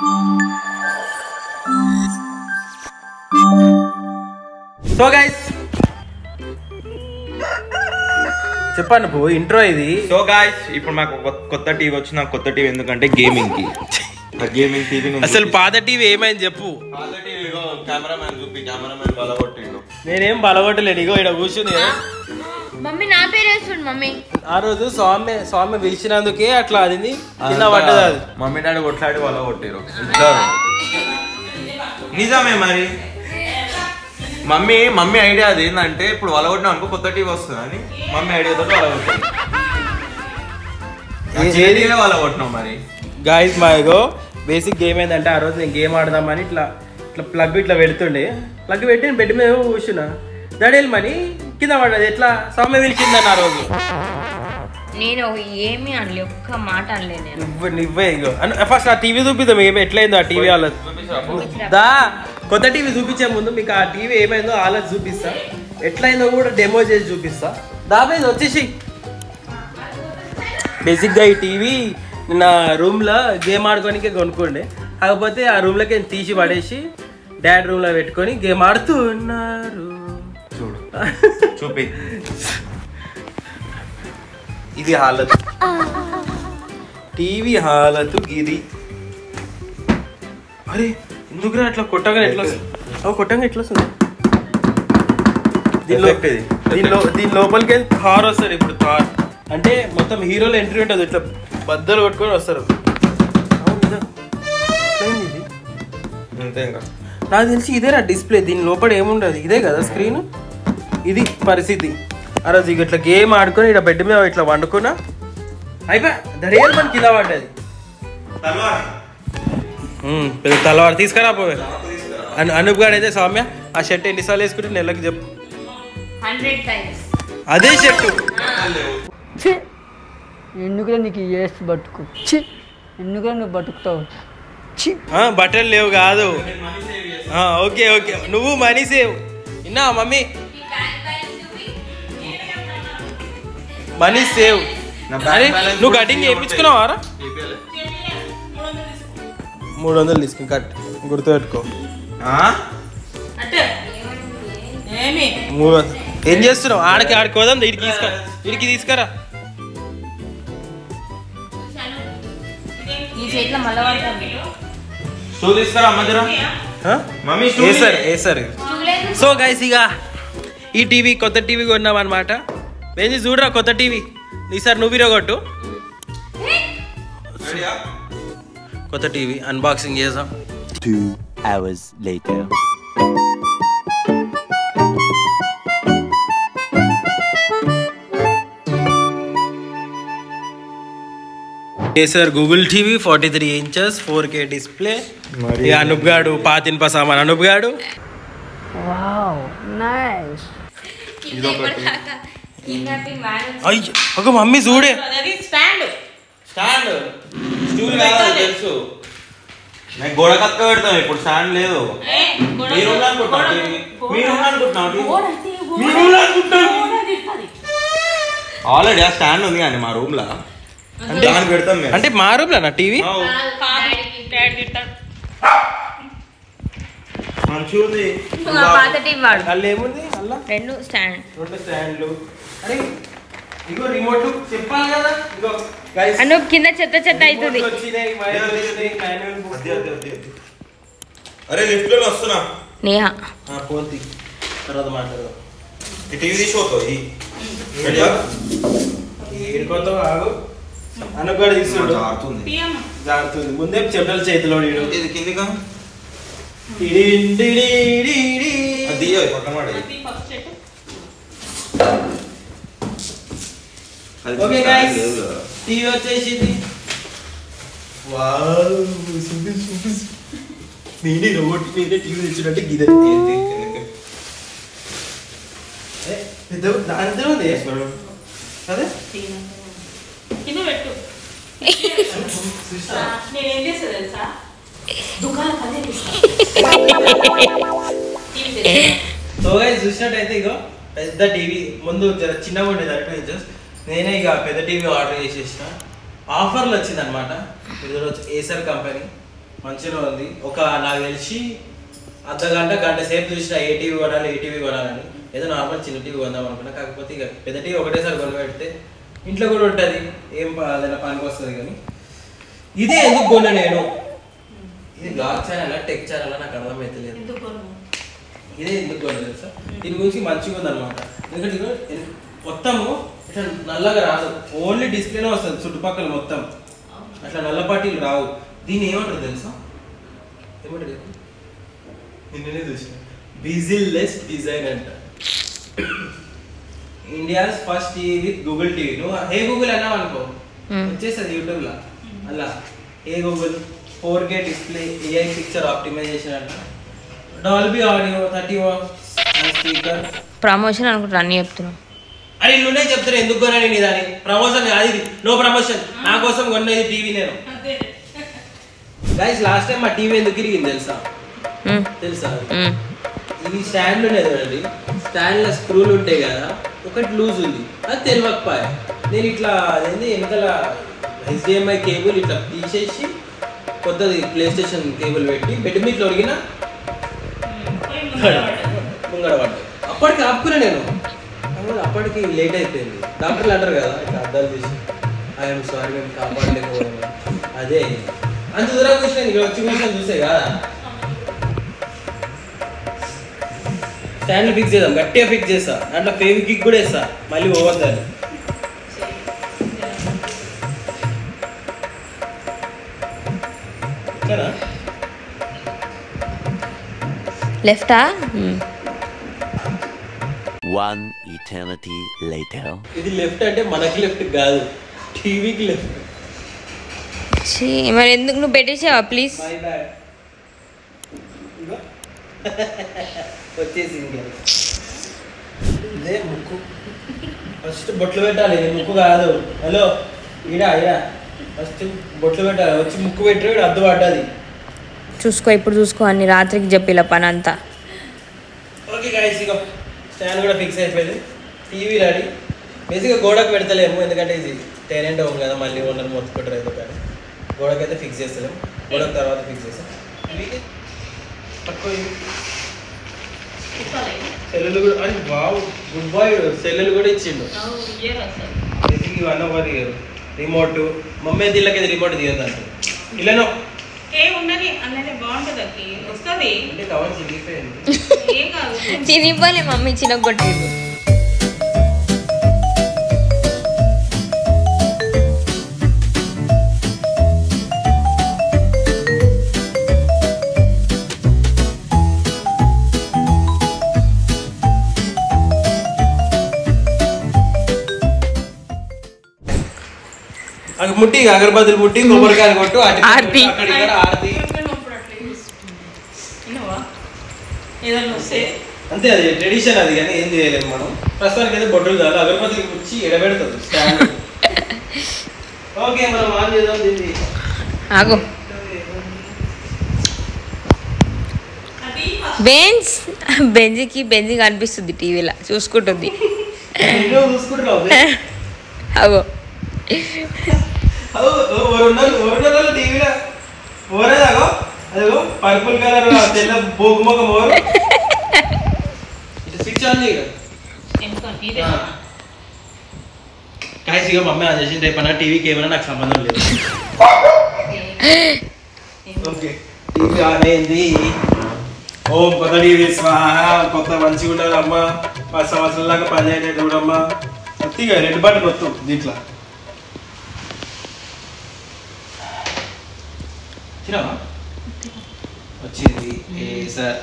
So guys చెప్పండి పో intro ఇది. సో గైస్ ఇప్పుడు మాకు కొత్త టీవీ వచ్చిన కొత్త టీవీ ఎందుకంటే గేమింగ్ కి గేమింగ్ టీవీ. అసలు పాత టీవీ ఏమైంది చెప్పు. పాత టీవీలో కెమెరామెన్ చూపి కెమెరామెన్ బలగొట్టిండు. నేనేం బలగొట్టలేను. ఇగో ఇక్కడ కూర్చుని మమ్మీ నా పేరు వేస్తుంది. మమ్మీ ఆ రోజు స్వామి పిలిచినందుకే అట్లా అది కింద పడ్డది. అది మమ్మీ డాడీ కొట్లాడి బలగొట్టారు. నిజమే మరి. మమ్మీ ఐడియా అది ఏంటంటే ఇప్పుడు వలగొట్టినా అనుకో కొత్త టీవీ వస్తుంది అని మమ్మీ ఐడియాతో వలగొట్టాను. వలగొట్టినాం మరి. గాయస్ మా ఇగో బేసిక్ గేమ్ ఏంటంటే ఆ రోజు నేను గేమ్ ఆడదామని ఇట్లా ప్లగ్ ఇట్లా పెడుతుండే. ప్లగ్ పెట్టి బెడ్ మీద కూర్చున్నా. దడేమని కింద పడ్డది. ఎట్లా స్వామి పిలిచిందని ఆ రోజు. నేను ఏమీ అనలే, ఒక్క మాట అనలే. నేను నువ్వే ఇగో ఫస్ట్ ఆ టీవీ చూపిద్దాం ఏమి ఎట్లయిందో ఆ టీవీ వాళ్ళది. దా కొత్త టీవీ చూపించే ముందు మీకు ఆ టీవీ ఏమైందో వాళ్ళది చూపిస్తా. ఎట్లయిందో కూడా డెమో చేసి చూపిస్తా. దాబేది వచ్చేసి బేసిక్గా ఈ టీవీ నా రూమ్లో గేమ్ ఆడుకోనికే కొనుక్కోండి. కాకపోతే ఆ రూమ్లోకి తీసి పడేసి డాడీ రూమ్లో పెట్టుకొని గేమ్ ఆడుతూ ఉన్నారు. చూడు చూపి. ఇది హాలత్ టీవీ హాలతు గిరి. అరే ఎందుకురా అట్లా కొట్టగా ఎట్లా కొట్టంగా ఎట్లా వస్తుంది. దీని లోపలికి కార్ వస్తారు. ఇప్పుడు కార్ అంటే మొత్తం హీరోలు ఎంట్రీ ఉంటుంది. ఇట్లా బద్దలు కొట్టుకొని వస్తారు. అంతే ఇంకా నాకు తెలిసి ఇదేనా డిస్ప్లే. దీని లోపల ఏముండదు. ఇదే కదా స్క్రీన్. ఇది పరిస్థితి. ఆ రోజు ఇక ఇట్లా గేమ్ ఆడుకొని ఇక్కడ బెడ్ మీద ఇట్లా వండుకున్నా. అయిపోయా దరేలు మన కింద పడ్డది. పెద్ద తలవారు తీసుకురా పోవే. అనూప్ గారు అయితే సౌమ్య ఆ షర్ట్ ఎన్నిసార్లు వేసుకుంటే నెలకి చెప్పు. 100 times అదే షర్టు. ఎందుకురా నీకు వేసి బతుకు. ఎందుకురా నువ్వు బతుకుతావు. బట్టలు లేవు కాదు. ఓకే ఓకే నువ్వు మనీ సేవ్. ఇన్నా మమ్మీ మనీ సేవ్. నువ్వు కటింగ్ చేయించుకున్నావా? 300 తీసుకుని కట్ గుర్తుపెట్టుకో. 300 ఏం చేస్తున్నావు? ఆడికి పోదాం. ఇడికి తీసుకురా. ఈ చేతిలో మళ్ళా పడుతుంది. సో గైస్ ఇక ఈ టీవీ కొత్త టీవీ కొన్నాం అనమాట. ఏంది చూడరా కొత్త టీవీ. ఈసారి నువ్వు విరగొట్టు. కొత్త టీవీ అన్బాక్సింగ్ చేద్దాం. 2 hours later. Sir Google TV 43 inches 4K display. Anoop గాడు పాతిన్ప సామాన్. అనూప్ గాడు ఒక మమ్మీ చూడే తెలుసు. నేను గోడ కక్క పెడతాం. ఇప్పుడు స్టాండ్ లేదు. ఆల్రెడీ ఆ స్టాండ్ ఉంది కానీ మా రూమ్ లో పెడతాం. అంటే మా రూమ్ లో నా టీవీ మంచిగా ఉంది. అల్ల ఏముంది? అల్ల 2 స్టాండ్లు. అరే ఇగో రిమోట్ చెప్పాలి కదా. ఇగో గైస్ అనూప్ కింద చెత్త అవుతుంది. అరే లిఫ్ట్ లో వస్తున్నా. నేహా పోతి తర్వాత మాట్లాడదాం. ఈ టీవీ తీసుకోతావు. ఏడుకోతావు ఆగు. అనుకోడు తీసుకుంటు జారుతుంది. ముందే చెడ్డల చేతిలో ఇది కిందిగా పక్కన. ఓకే గైస్ టీవీ వచ్చేసింది. నేనే రోడ్ మీద టీవీ తెచ్చినట్టు గిదే దాంట్లో ఉంది. అదే నేనేం చేస్తా తెలుసా, దుకాణం పదే సో గైస్ చూసినట్టయితే ఇగో పెద్ద టీవీ ముందు చిన్నగా ఉండేది 2 inches. నేనే ఇక పెద్ద టీవీ ఆర్డర్ చేసేసిన. ఆఫర్లు వచ్చింది అనమాట. ఈరోజు ఏసర్ కంపెనీ మంచిగా ఉంది. ఒక నాకు తెలిసి అర్ధగంట గంట సేపు చూసిన ఏ టీవీ కొనాలని. ఏదో నార్మల్ చిన్న టీవీ కొందాం అనుకున్నా. కాకపోతే ఇక పెద్ద టీవీ ఒకటేసారి కొని పెడితే ఇంట్లో కూడా ఉంటుంది, ఏం అదైనా పనికి వస్తుంది. కానీ ఇదే ఎందుకు కొన్నా నేను, ఇది బ్లాగ్ ఛానల్ టెక్ ఛానల్ నాకు అర్థమైతలేదు. ఇదే ఎందుకు కొన్నా తెలుసా, దీని గురించి మంచిగా ఉందన్నమాట. ఎందుకంటే మొత్తము ఇట్లా నల్లగా రాదు, ఓన్లీ డిస్ప్లేనే వస్తుంది చుట్టుపక్కల మొత్తం, అట్లా నల్ల పార్టీలు రావు. దీన్ని ఏమంటారు తెలుసా, ఏమంటారు నిన్ననే చూసిన, బిజిల్ లెస్ డిజైన్ అంట. India's first TV with Google TV. నువ్వు హే గూగుల్ అన్నావు అనుకో వచ్చేస్తుంది యూట్యూబ్ లో. అలా hey Google 4K display, AI picture optimization అంట, Dolby audio, 30 watts speaker. Promotion అనుకుంటా అన్ని చెప్తున్నావు. అని నువ్వే చెప్తాను ఎందుకు కొన్నా నేను దాని ప్రమోషన్ కాదు, ఇది నో ప్రమోషన్, నా కోసం కొన్నది టీవీ నేను. గైస్ లాస్ట్ టైం మా టీవీ ఎందుకు తిరిగింది తెలుసా? ఇది స్టాండ్ ఉండేది చూడండి, స్టాండ్ లో స్క్రూలు ఉంటాయి కదా, ఒకటి లూజ్ ఉంది, అది తెలియకపోయా. నేను ఇట్లా అదేంది వెనకాల HDMI కేబుల్ ఇట్లా తీసేసి కొత్తది ప్లే స్టేషన్ కేబుల్ పెట్టి బెడ్ మీద ఒరిగిన ముంగడ పడ్డాయి. అప్పటికి ఆపుకున్నా నేను, అప్పటికి లేట్ అయిపోయింది. డాక్టర్లు అంటారు కదా ఇట్లా అద్దాలు తీసి ఐఎమ్ సారీ మేము కాపాడలేకపోవడం, అదే అంత దూరం కూర్చొని ఇక్కడ వచ్చి కూర్చొని చూసే కదా. స్టాండ్ ఫిక్స్ చేద్దాం, గట్టిగా ఫిక్స్ చేస్తా, దాంట్లో ఫెవిక్విక్ కూడా వేస్తా, మళ్ళీ పోవద్దని. లెఫ్టా? One eternity later. ఇది లెఫ్ట్ అంటే మనకి లెఫ్ట్ కాదు, టీవీకి లెఫ్ట్. మరి ఎందుకు నువ్వు పెట్టేసావా ప్లీజ్? My bad. వచ్చేసి ఇదే ముక్కు, ఫస్ట్ బొట్లు పెట్టాలి, ముక్కు కాదు. హలో ఈడా ఫస్ట్ బొట్లు పెట్టాలి, వచ్చి ముక్కు పెట్టి అద్దు పడ్డది. చూసుకో ఇప్పుడు చూసుకో, అన్ని రాత్రికి చెప్పిల పని అంతా. ఓకే గైస్, ఇక స్టాండ్ కూడా ఫిక్స్ అయిపోయింది, టీవీ రెడీ. బేసిక్గా గోడకు పెడతలేము, ఎందుకంటే ఇది టెనెంట్ హోమ్ కదా, మళ్ళీ ఓనర్ మొత్తుకుంటారు అయితే. కానీ గోడకి అయితే ఫిక్స్ చేస్తలేము, గోడకు తర్వాత ఫిక్స్ చేస్తాం. సెల్లులు కూడా అని బావు గుడ్ బాయ్, సెల్లులు కూడా ఇచ్చిండు. ఇవన్నీ ఒకటి రిమోట్, మమ్మీ దీళ్ళకి రిమోట్ తీయద్దంట. ఇలానో అంటే కవర్ చిరిగిపోయింది. చిరిగిపోలే మమ్మీ, చిన్న కొట్టిండు. ముట్టి అగరబత్తులు ముట్టి కొబ్బరికాయలు కొట్టు, ఆర్తి. అక్కడ ఇక్కడ ఆర్తి అంతే, అది ట్రెడిషన్ అది. కానీ ఏం చేయలేము మనం. ప్రస్తుతానికి అయితే బొట్టులు చాలు, అగరబత్తులు ముచ్చి ఎడబెడతారు స్టాండ్. ఓకే మనం ఆన్ చేద్దాం దీన్ని. ఆగు. బెంజి కనిపిస్తుంది టీవీలో, చూసుకుంటుంది. చూసుకుంటున్నావు అగో టీవీలో ఓరేదాగో, అదిగో పర్పుల్ కలర్ తెల్ల బోగుమొక మోరు. స్విచ్ ఆన్ చేయగా కాయసిగా మమ్మీ ఆన్ చేసి రేపన్నా టీవీకి ఏమైనా నాకు సంబంధం లేదు. ఓకే టీవీ ఆన్ అయింది. ఓ కొత్త టీవీ స్వాహ, కొత్త మంచిగా ఉండాలి అమ్మ, 10 సంవత్సరాల దాకా పని అయినట్టు చూడమ్మా. కొద్దిగా రెడ్ బటన్ వస్తాం దీంట్లో. వచ్చింది సార్.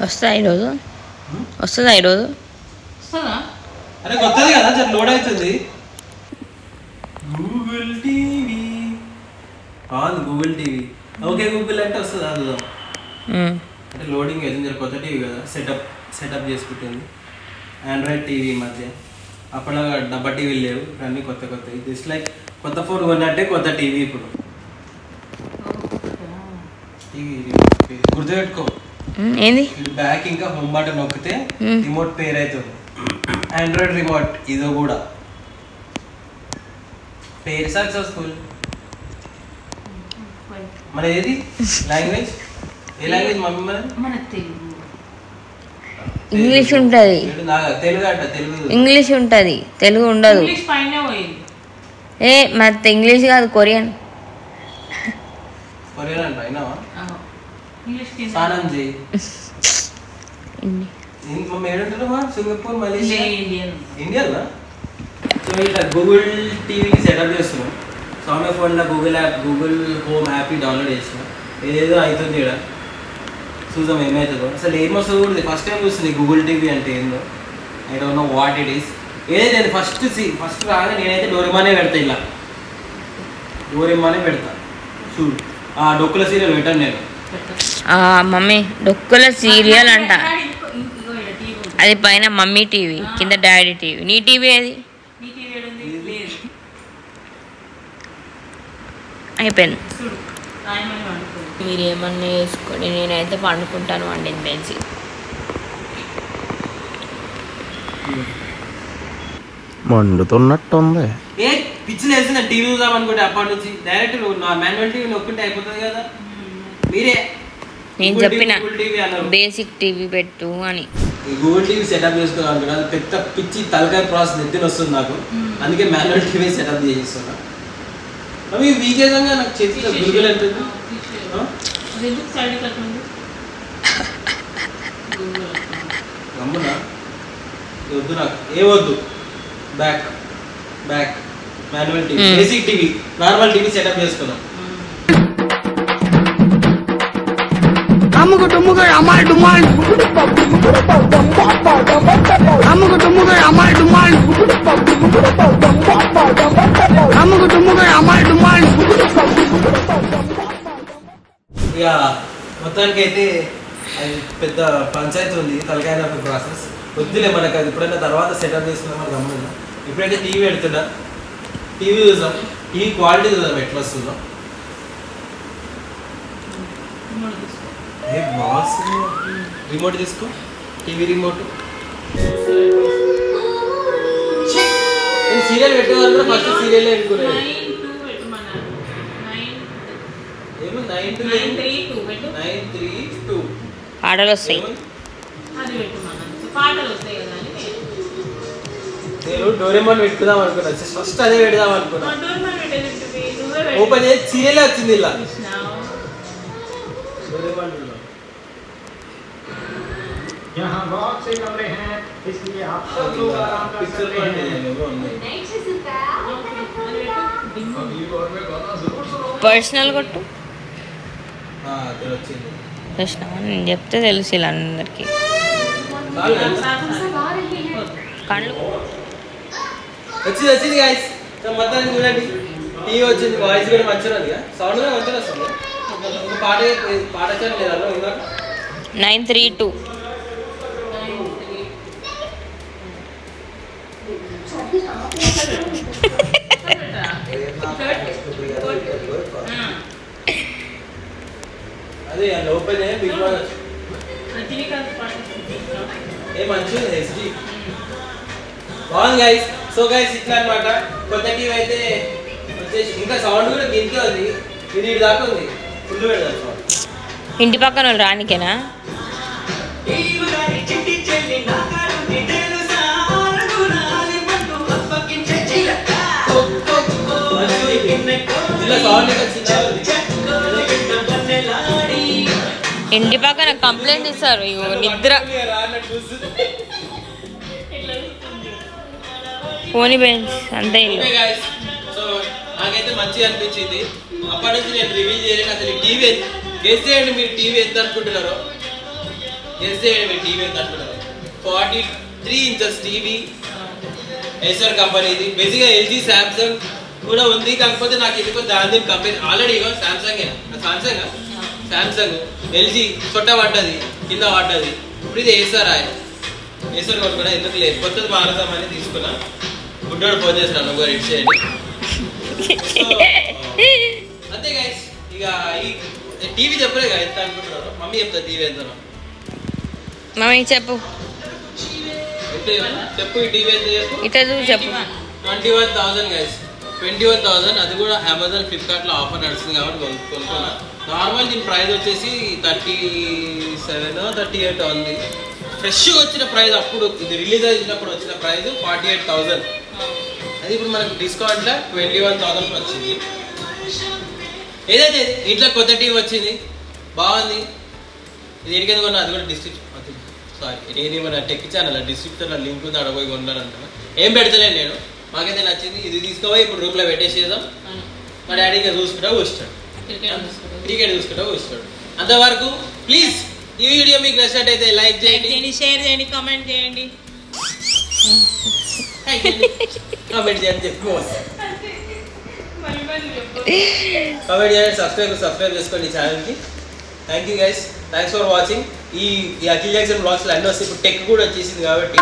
వస్తుందా ఈరోజు? అరే కొత్తది కదా, సార్ లోడ్ అవుతుంది. Google TV on, Google TV. Okay Google అంటే వస్తుంది అందులో. అంటే లోడింగ్ అవుతుంది, కొత్త టీవీ కదా, సెటప్ చేసుకుంటుంది. ఆండ్రాయిడ్ టీవీ మధ్య అప్పటిలాగా డబ్బా టీవీలు లేవు, అన్నీ కొత్త. జస్ట్ లైక్ కొత్త ఫోన్ కొన్నట్టే కొత్త టీవీ. ఇప్పుడు టీవీ గుర్తుపెట్టుకో, ఏంది బ్యాక్ ఇంకా హోమ్ బటన్ నొక్కితే రిమోట్ పేర్ అవుతుంది. ఆండ్రాయిడ్ రిమోట్ ఇదో కూడా పేరు సక్సెస్ఫుల్. మన ఏది లాంగ్వేజ్ ఏ లాంగ్వేజ్ మమ్మీ మన తెలుగు ఇంగ్లీష్ ఉంటుంది, తెలుగు అంట తెలుగు ఇంగ్లీష్ ఉంటుంది, తెలుగు ఉండదు. ఇంగ్లీష్ పైన పోయింది. మరి ఇంగ్లీష్ కాదు, కొరియన్. కొరియన్ అంట అయినావా ఇంగ్లీష్ స్నానం చేయి మమ్మీ ఏడుంటున్నామా సింగపూర్ మలేషియా ఇండియా. సో ఇట్లా గూగుల్ టీవీ సెటప్ చేస్తున్నాం. సౌండ్ ఆఫ్ ఫోన్లో Google app Google home app download చేసినాం. ఏదేదో అవుతుంది ఇక్కడ చూద్దాం ఏమవుతుందో. అసలు ఏమొస్తుందో కూడా ఫస్ట్ టైం చూస్తుంది గూగుల్ టీవీ అంటే ఏందో. I don't know what it is. ఏదైతే ఫస్ట్ రాగానే నేనైతే డోరేమానే పెడతా. ఇలా డోరేమానే పెడతా. చూడు ఆ డొక్కుల సీరియల్ పెట్టాను నేను. మమ్మీ డొక్కుల సీరియల్ అంట. అది పైన మమ్మీ టీవీ, కింద డాడీ టీవీ. నీ టీవీ అది అయిపోయింది. మీరు ఏమన్నా వేసుకోండి, నేనైతే పండుకుంటాను వండింది తెలిసి. మండుతున్నట్టుంది. ఏ పిచ్చి తెలిసిందా టీవీ చూద్దాం అనుకుంటే అప్పటి నుంచి డైరెక్ట్ మాన్యువల్ టీవీ నొక్కుంటే అయిపోతుంది కదా. మీరే నేను చెప్పిన బేసిక్ టీవీ పెట్టు అని. గూగుల్ టీవీ సెటప్ చేసుకోవాలి అనుకున్నా. పెద్ద పిచ్చి తలకాయ ప్రాసెస్ ఎత్తిన వస్తుంది నాకు. అందుకే మాన్యువల్ టీవీ సెటప్ చేసేస్తున్నా. అవి వీకేజంగా నాకు చేతిలో గురుగులు అంటుంది. గమ్మునా వద్దు నాకు ఏ వద్దు. Back manual TV basic TV normal TV setup చేసుకున్నాం. అమ్ముకు డుమ్ముకు అమ్మాయి డుమాల్ అమ్ముకు డుమ్ముకు అమ్మాయి డుమాల్ అమ్ముకు డుమ్ముకు అమ్మాయి డుమాల్. ఇక మొత్తానికి అయితే అది పెద్ద పంచాయతీ ఉంది. తలకాయ నాకు ప్రాసెస్ వద్దులే మనకు. అది ఎప్పుడైనా తర్వాత సెటప్ చేసుకున్నాం మనకు గమ్మున. ఇప్పుడైతే టీవీ పెడుతున్నా. టీవీ చూద్దాం. టీవీ క్వాలిటీ చూద్దాం ఎట్లా వస్తుందో. బాక్స్ రిమోట్ తీసుకో. TV remote. సీరియల్ పెట్టేవాళ్ళు కూడా ఫస్ట్ సీరియల్ పెట్టుకున్నాను. 932 పాటలు వస్తాయి. నేను డోరేమాన్ పెట్టుకుందాం అనుకున్నా. ఫస్ట్ అదే పెడదాం అనుకున్నా. ఓపెన్ చేసి సీరియల్ వచ్చింది ఇలా. డోరేమాన్ यहाँ बहुत से कमरे हैं, इसलिए आप सब लोग आराम कर सकते हैं। పర్సనల్ కొట్టు. వచ్చింది ప్రశ్న నేను చెప్తే తెలుసు ఇలా అందరికి. కళ్ళు వచ్చింది గాయస్. మొత్తానికి చూడండి టీవీ వచ్చింది. వాయిస్ కూడా మంచిగా ఉంది. సౌండ్ కూడా మంచిగా వస్తుంది. ఒక పాట వచ్చాను లేదా ఇందాక 932. అదే ఓపెన్ బిగ్ బాస్ ఏ మంచిగా ఎస్డి బాగుంది గైస్. సో గైస్ ఇట్లా అనమాట. కొత్త టీవీ అయితే వచ్చేసి ఇంకా సౌండ్ కూడా దీంట్లో ఉంది. ఇది ఇటు దాకా ఉంది. ఫుల్ పెడదాం సౌండ్. ఇంటి పక్కన వాళ్ళు రానికేనా? ఇంటి పక్కన కంప్లైంట్ ఇస్తారు. నిద్ర పోనీ బెంచ్ అంతే. సో నాకైతే మంచిగా అనిపించింది. అప్పటి నుంచి నేను రివీల్ చేయలేను. అసలు టీవీ గెస్ చేయండి మీరు టీవీ ఎంత అనుకుంటున్నారో. గెస్ చేయండి మీరు టీవీ ఎంత అనుకుంటున్నారు. 43 ఇంచెస్ టీవీ ఏసర్ కంపెనీది. బేసిక్గా ఎల్జీ శాంసంగ్ కూడా ఉంది. కాకపోతే నాకు ఎందుకో దాని company already Samsung LG Chotta పడ్డది, కింద పడ్డది. ఇప్పుడు ఇది ఏసర్ ఏసర్ కొనుక్కున్నా. ఎందుకు లేదు కొత్తది మారుదామని తీసుకున్నా. గుడ్డోడు ఫోన్ చేసినాను ఒకరు ఇటు చేయండి. అంతే గైస్. ఇక ఈ టీవీ చెప్పలే కదా ఎంత అనుకుంటున్నారు. మమ్మీ చెప్తా టీవీ ఎంత. మమ్మీ చెప్పు. చెప్పు ఈ టీవీ ఎంత చెప్పు. ఇట్లా చెప్పు. 21,000 గైస్. 21,000. అది కూడా అమెజాన్ ఫ్లిప్కార్ట్లో ఆఫర్ నడుస్తుంది కాబట్టి కొనుక్కున్నా. నార్మల్ దీని ప్రైస్ వచ్చేసి 37 38 ఉంది. ఫ్రెష్గా వచ్చిన ప్రైస్ అప్పుడు ఇది రిలీజ్ అయినప్పుడు వచ్చిన ప్రైస్ 48,000. అది ఇప్పుడు మనకు డిస్కౌంట్లో 21,000 వచ్చింది. ఏదైతే ఇంట్లో కొత్త టీవీ వచ్చింది, బాగుంది. ఇది ఎడికేది కొన్నా, అది కూడా నేను మన టెక్ ఛానల్ డిస్క్రిప్షన్లో లింక్ ఉంది, అడగపోయి కొన్నాను అంటున్నా. ఏం పెడతలేను నేను, మాకైతే నచ్చింది. ఇది తీసుకోపోయి ఇప్పుడు రూమ్లో పెట్టేసేద్దాం. మా డాడీ ఇక చూసుకుంటా కూర్చుంటాడు, క్రికెట్ చూసుకుంటా కూర్చుంటాడు. అంతవరకు ప్లీజ్ ఈ వీడియో మీకు నచ్చినట్టయితే లైక్ చేయండి, షేర్ చేయండి, కామెంట్ చేయండి, కామెంట్ చేయండి, కామెంట్ చేయండి, సబ్స్క్రైబ్ చేసుకోండి ఈ ఛానల్కి. Thank you guys, thanks for watching. ఈ అఖిల్ జాక్సన్ బ్లాగ్స్లో అన్నీ వస్తాయి. ఇప్పుడు టెక్ కూడా వచ్చేసింది కాబట్టి